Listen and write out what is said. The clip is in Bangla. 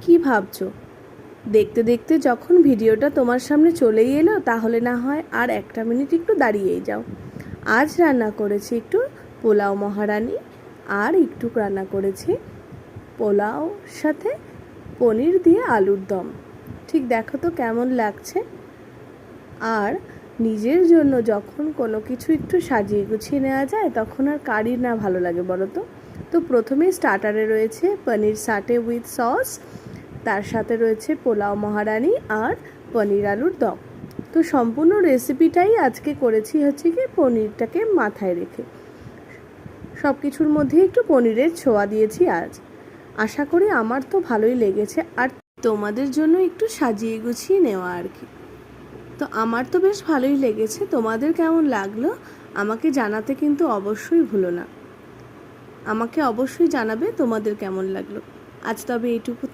কি ভাবছো? দেখতে দেখতে যখন ভিডিওটা তোমার সামনে চলেই এলো, তাহলে না হয় আর একটা মিনিট একটু দাঁড়িয়েই যাও। আজ রান্না করেছি একটু পোলাও মহারানি, আর একটু রান্না করেছি পোলাও সাথে পনির দিয়ে আলুর দম। ঠিক দেখো তো কেমন লাগছে। আর নিজের জন্য যখন কোনো কিছু একটু সাজিয়ে গুছিয়ে নেওয়া যায়, তখন আর কারই না ভালো লাগে বলো তো। তো প্রথমেই স্টার্টারে রয়েছে পনির সাটে উইথ সস, তার সাথে রয়েছে পোলাও মহারানি আর পনির আলুর দম। তো সম্পূর্ণ রেসিপিটাই আজকে করেছি হচ্ছে কি পনিরটাকে মাথায় রেখে, সব কিছুর মধ্যে একটু পনিরের ছোঁয়া দিয়েছি আজ। আশা করি আমার তো ভালোই লেগেছে, আর তোমাদের জন্য একটু সাজিয়ে গুছিয়ে নেওয়া আর কি। তো আমার তো বেশ ভালোই লেগেছে, তোমাদের কেমন লাগলো আমাকে জানাতে কিন্তু অবশ্যই ভুলো না। আমাকে অবশ্যই জানাবে তোমাদের কেমন লাগলো। আজ তবে এইটুকু।